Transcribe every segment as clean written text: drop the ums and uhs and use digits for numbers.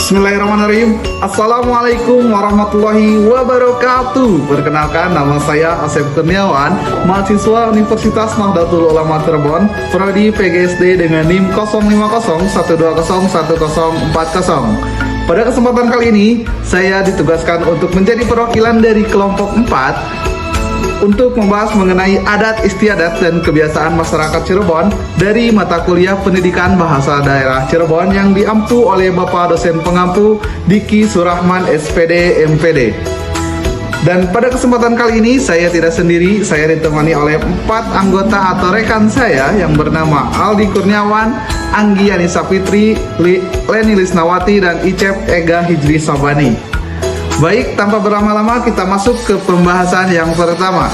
Bismillahirrahmanirrahim. Assalamualaikum warahmatullahi wabarakatuh. Perkenalkan, nama saya Asep Kurniawan, mahasiswa Universitas Nahdlatul Ulama Cirebon, prodi PGSD dengan NIM 0501201040. Pada kesempatan kali ini, saya ditugaskan untuk menjadi perwakilan dari kelompok 4 untuk membahas mengenai adat istiadat dan kebiasaan masyarakat Cirebon dari mata kuliah Pendidikan Bahasa Daerah Cirebon yang diampu oleh Bapak dosen pengampu Diki Surahman SPD MPD. Dan pada kesempatan kali ini saya tidak sendiri, saya ditemani oleh 4 anggota atau rekan saya yang bernama Aldi Kurniawan, Anggi Anissa Fitri, Leni Lisnawati, dan Icep Ega Hijri Sabani. Baik, tanpa berlama-lama kita masuk ke pembahasan yang pertama.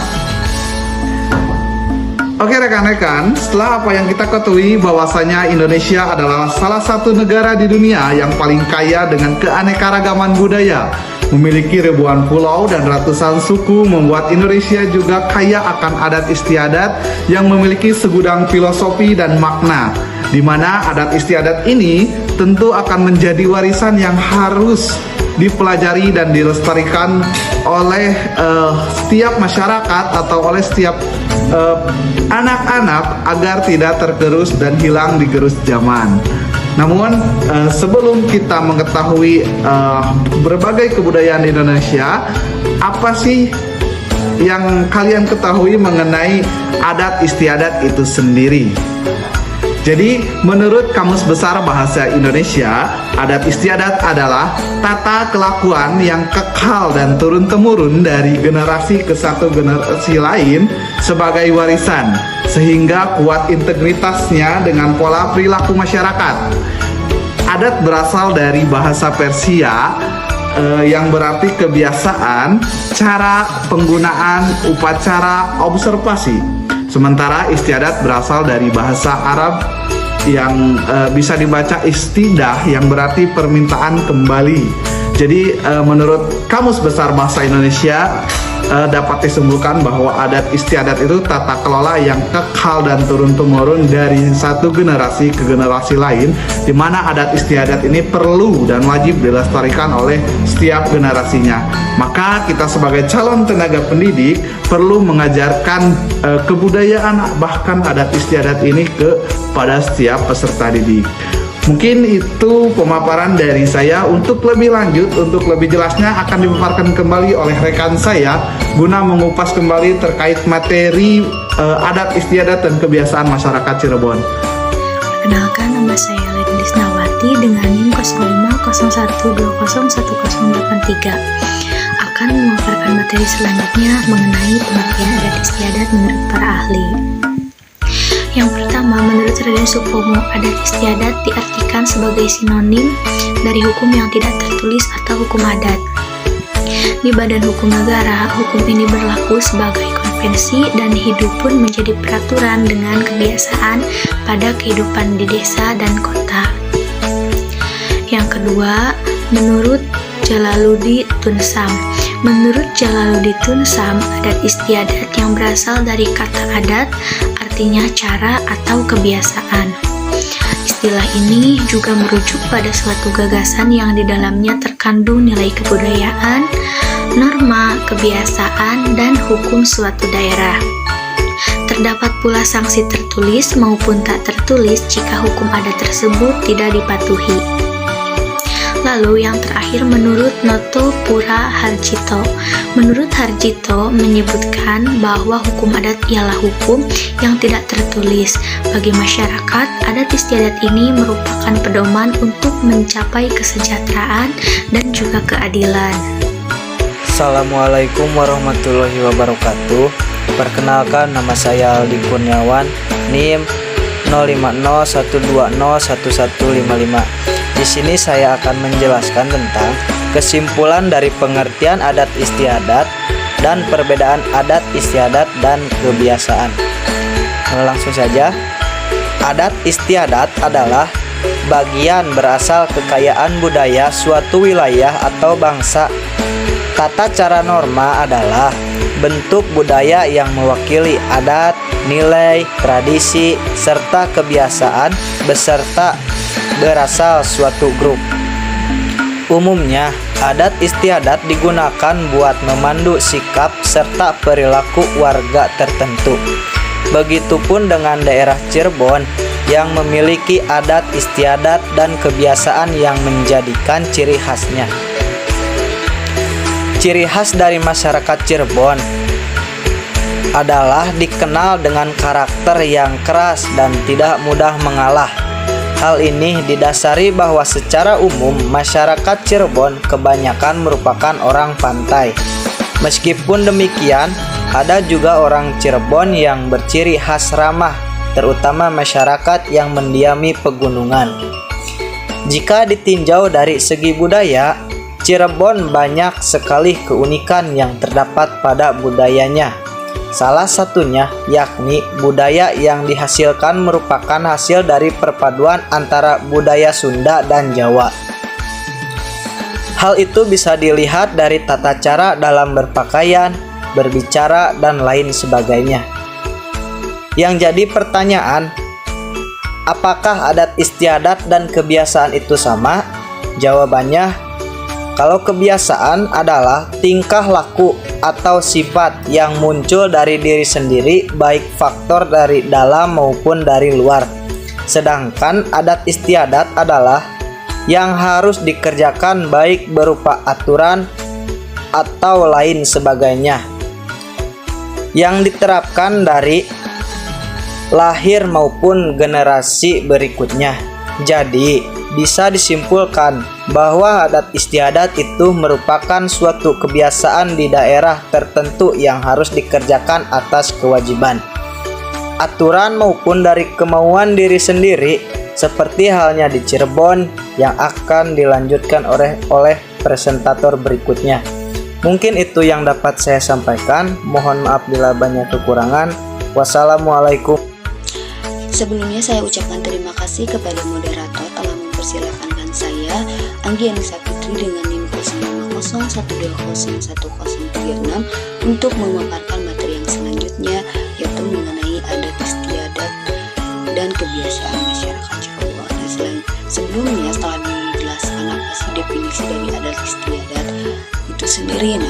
Oke rekan-rekan, setelah apa yang kita ketahui bahwasanya Indonesia adalah salah satu negara di dunia yang paling kaya dengan keanekaragaman budaya, memiliki ribuan pulau dan ratusan suku, membuat Indonesia juga kaya akan adat istiadat yang memiliki segudang filosofi dan makna, di mana adat istiadat ini tentu akan menjadi warisan yang harus dipelajari dan dilestarikan oleh setiap masyarakat atau oleh setiap anak-anak agar tidak tergerus dan hilang di gerus zaman. Namun sebelum kita mengetahui berbagai kebudayaan di Indonesia, apa sih yang kalian ketahui mengenai adat istiadat itu sendiri? Jadi, menurut Kamus Besar Bahasa Indonesia, adat istiadat adalah tata kelakuan yang kekal dan turun-temurun dari generasi ke satu generasi lain sebagai warisan, sehingga kuat integritasnya dengan pola perilaku masyarakat. Adat berasal dari bahasa Persia yang berarti kebiasaan, cara penggunaan, upacara, observasi. Sementara istiadat berasal dari bahasa Arab yang bisa dibaca istidah yang berarti permintaan kembali. Jadi menurut Kamus Besar Bahasa Indonesia dapat disimpulkan bahwa adat istiadat itu tata kelola yang kekal dan turun-temurun dari satu generasi ke generasi lain, di mana adat istiadat ini perlu dan wajib dilestarikan oleh setiap generasinya. Maka kita sebagai calon tenaga pendidik perlu mengajarkan kebudayaan bahkan adat istiadat ini kepada setiap peserta didik. Mungkin itu pemaparan dari saya. Untuk lebih lanjut, untuk lebih jelasnya akan dipaparkan kembali oleh rekan saya guna mengupas kembali terkait materi adat istiadat dan kebiasaan masyarakat Cirebon. Perkenalkan, nama saya Leni Lisnawati dengan NIM 050120108083. Akan memaparkan materi selanjutnya mengenai pengertian adat istiadat menurut para ahli. Yang pertama, menurut Raden Supomo, adat istiadat diartikan sebagai sinonim dari hukum yang tidak tertulis atau hukum adat. Di badan hukum negara, hukum ini berlaku sebagai konvensi dan hidup pun menjadi peraturan dengan kebiasaan pada kehidupan di desa dan kota. Yang kedua, menurut Jalaluddin Tunsam. Menurut Jalaluddin Tunsam, adat istiadat yang berasal dari kata adat artinya cara atau kebiasaan. Istilah ini juga merujuk pada suatu gagasan yang di dalamnya terkandung nilai kebudayaan, norma, kebiasaan, dan hukum suatu daerah. Terdapat pula sanksi tertulis maupun tak tertulis jika hukum adat tersebut tidak dipatuhi. Lalu yang terakhir menurut Noto Pura Harjito. Menurut Harjito menyebutkan bahwa hukum adat ialah hukum yang tidak tertulis. Bagi masyarakat, adat istiadat ini merupakan pedoman untuk mencapai kesejahteraan dan juga keadilan. Assalamualaikum warahmatullahi wabarakatuh. Perkenalkan, nama saya Aldi Kurniawan, NIM 0501201155. Di sini saya akan menjelaskan tentang kesimpulan dari pengertian adat istiadat dan perbedaan adat istiadat dan kebiasaan. Langsung saja. Adat istiadat adalah bagian berasal kekayaan budaya suatu wilayah atau bangsa. Tata cara norma adalah bentuk budaya yang mewakili adat, nilai, tradisi, serta kebiasaan beserta berasal suatu grup. Umumnya, adat istiadat digunakan buat memandu sikap serta perilaku warga tertentu. Begitupun dengan daerah Cirebon yang memiliki adat istiadat dan kebiasaan yang menjadikan ciri khasnya. Ciri khas dari masyarakat Cirebon adalah dikenal dengan karakter yang keras dan tidak mudah mengalah. Hal ini didasari bahwa secara umum masyarakat Cirebon kebanyakan merupakan orang pantai. Meskipun demikian, ada juga orang Cirebon yang berciri khas ramah, terutama masyarakat yang mendiami pegunungan. Jika ditinjau dari segi budaya, Cirebon banyak sekali keunikan yang terdapat pada budayanya. Salah satunya yakni budaya yang dihasilkan merupakan hasil dari perpaduan antara budaya Sunda dan Jawa. Hal itu bisa dilihat dari tata cara dalam berpakaian, berbicara, dan lain sebagainya. Yang jadi pertanyaan, apakah adat istiadat dan kebiasaan itu sama? Jawabannya, kalau kebiasaan adalah tingkah laku atau sifat yang muncul dari diri sendiri, baik faktor dari dalam maupun dari luar. Sedangkan adat istiadat adalah yang harus dikerjakan baik berupa aturan atau lain sebagainya, yang diterapkan dari lahir maupun generasi berikutnya. Jadi, bisa disimpulkan bahwa adat istiadat itu merupakan suatu kebiasaan di daerah tertentu yang harus dikerjakan atas kewajiban, aturan maupun dari kemauan diri sendiri, seperti halnya di Cirebon yang akan dilanjutkan oleh presentator berikutnya. Mungkin itu yang dapat saya sampaikan. Mohon maaf bila banyak kekurangan. Wassalamualaikum. Sebelumnya saya ucapkan terima kasih kepada moderator telah mempersilahkan saya, Anggi Anissa Fitri dengan NIM 0501201036 untuk memaparkan materi yang selanjutnya, yaitu mengenai adat istiadat dan kebiasaan masyarakat Cirebon. Sebelumnya setelah dijelaskan apa sih definisi dari adat istiadat itu sendiri,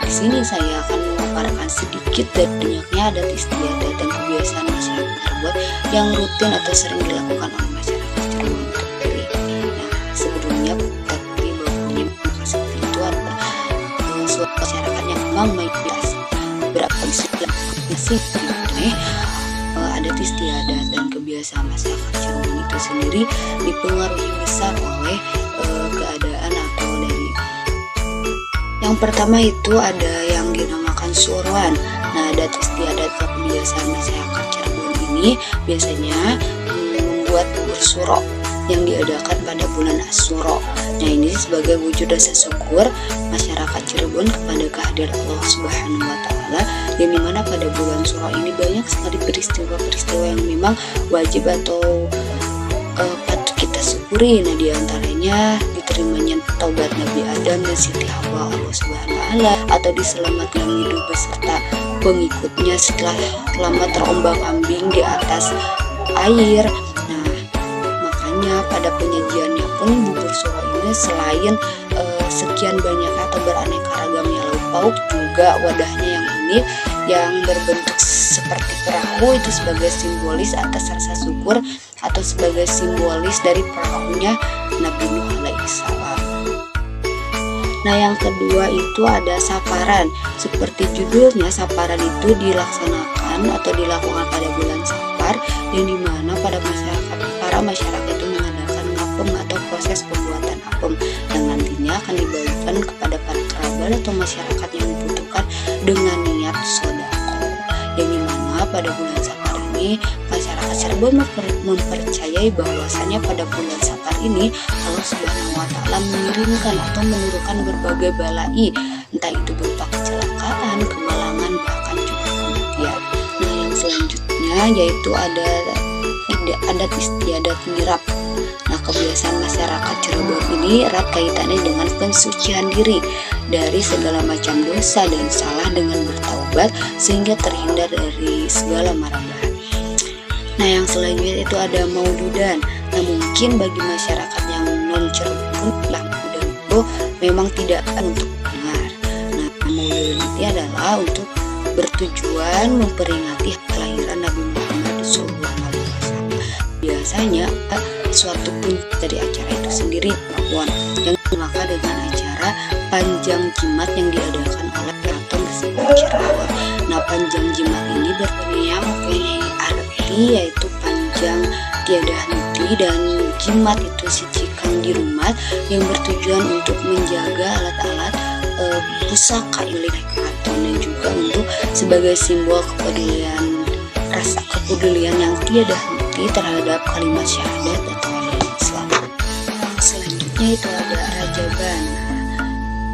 di sini saya akan memaparkan sedikit dan banyaknya adat istiadat dan kebiasaan masyarakat Cirebon yang rutin atau sering dilakukan oleh masyarakat Cirebon itu sendiri. Sebelumnya tadi bahwa masyarakat itu adalah suatu masyarakat yang memang mayoritas beragam adat istiadat dan kebiasaan masyarakat Cirebon itu sendiri dipengaruhi besar oleh keadaan atau dari yang pertama itu ada yang dinamakan suruan. Adat istiadat dan kebiasaan masyarakat Cirebon ini biasanya membuat bersuro yang diadakan pada bulan Asyura. Ini sebagai wujud rasa syukur masyarakat Cirebon kepada kehadiran Allah Subhanahu wa Ta'ala, yang dimana pada bulan Syura ini banyak sekali peristiwa-peristiwa yang memang wajib atau patut kita syukuri. Di antaranya diterimanya taubat Nabi Adam dan Siti Hawa Allah Subhanahu wa Ta'ala, atau diselamatkan hidup beserta pengikutnya setelah lama terombang-ambing di atas air. Makanya pada penyajiannya pun bubur suro ini selain sekian banyak atau beraneka ragamnya lauk pauk, juga wadahnya yang unik yang berbentuk seperti perahu itu sebagai simbolis atas rasa syukur atau sebagai simbolis dari perahunya Nabi Nuh alaihissalam. Yang kedua itu ada saparan. Seperti judulnya, saparan itu dilaksanakan atau dilakukan pada bulan Safar, yang dimana para masyarakat itu mengadakan ngapem atau proses pembuatan apem yang nantinya akan dibagikan kepada para kerabat atau masyarakat yang membutuhkan dengan niat sodako. Yang dimana pada bulan Safar ini masyarakat Cirebon mempercayai bahwasanya pada bulan Safar ini Allah Subhanahu wa Ta'ala mengirimkan atau menurunkan berbagai balai, entah itu berupa kecelakaan, kemalangan, bahkan juga kematian. Yang selanjutnya yaitu ada adat istiadat mirap. Kebiasaan masyarakat Cirebon ini erat kaitannya dengan pensucian diri dari segala macam dosa dan salah dengan bertaubat sehingga terhindar dari segala mara bahaya. Yang selanjutnya itu ada maulidan. Mungkin bagi masyarakat yang non Cirebon lah, dan itu memang tidak untuk dengar. Nah, Maulid nanti adalah untuk bertujuan memperingati kelahiran Nabi Muhammad SAW. Biasanya suatu punca dari acara itu sendiri yang dimaka dengan acara panjang jimat yang diadakan oleh keraton tersebut Cirebon. Nah, panjang jimat ini mempunyai arti yaitu panjang tiada henti, dan jimat itu sicikan di rumah yang bertujuan untuk menjaga alat-alat pusaka milik keraton, dan juga untuk sebagai simbol rasa kepedulian yang tiada henti terhadap kalimat syahadat atau Islam. Selanjutnya itu ada Rajaban.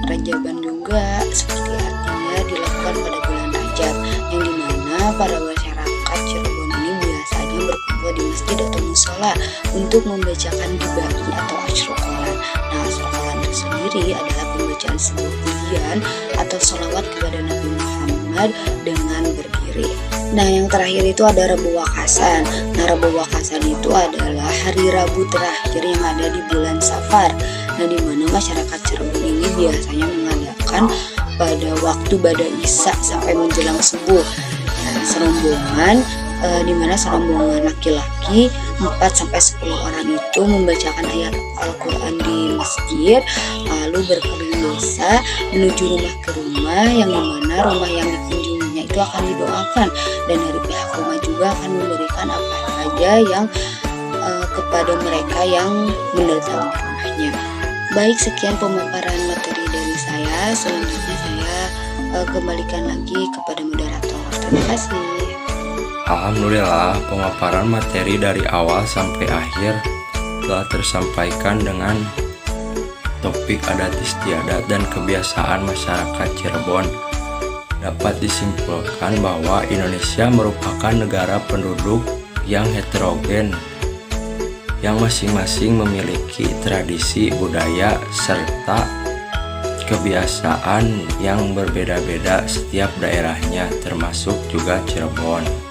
Rajaban juga seperti artinya dilakukan pada bulan Rajab, yang dimana para masyarakat Cirebon ini biasanya berkumpul di masjid atau musola untuk membacakan dibagi atau asyrokolan. Nah, asyrokolan itu sendiri adalah pembacaan sebuah pujian atau sholawat kepada Nabi Muhammad dengan berdiri. Nah, yang terakhir itu ada Rabu Wakasan. Nah, Rabu Wakasan itu adalah hari Rabu terakhir yang ada di bulan Safar. Nah, di mana masyarakat Cirebon ini biasanya mengadakan pada waktu bada Isya sampai menjelang subuh. Nah, serombongan di mana serombongan laki-laki 4-10 orang itu membacakan ayat Al-Quran di masjid, lalu berkeliling desa menuju rumah ke rumah, yang dimana rumah yang dikunjunginya itu akan didoakan, dan dari pihak rumah juga akan memberikan apa saja yang kepada mereka yang mendatangi rumahnya. Baik, sekian pemaparan materi dari saya. Selanjutnya saya kembalikan lagi kepada moderator. Terima kasih. Alhamdulillah, pemaparan materi dari awal sampai akhir telah tersampaikan dengan topik adat istiadat dan kebiasaan masyarakat Cirebon. Dapat disimpulkan bahwa Indonesia merupakan negara penduduk yang heterogen, yang masing-masing memiliki tradisi, budaya, serta kebiasaan yang berbeda-beda setiap daerahnya, termasuk juga Cirebon.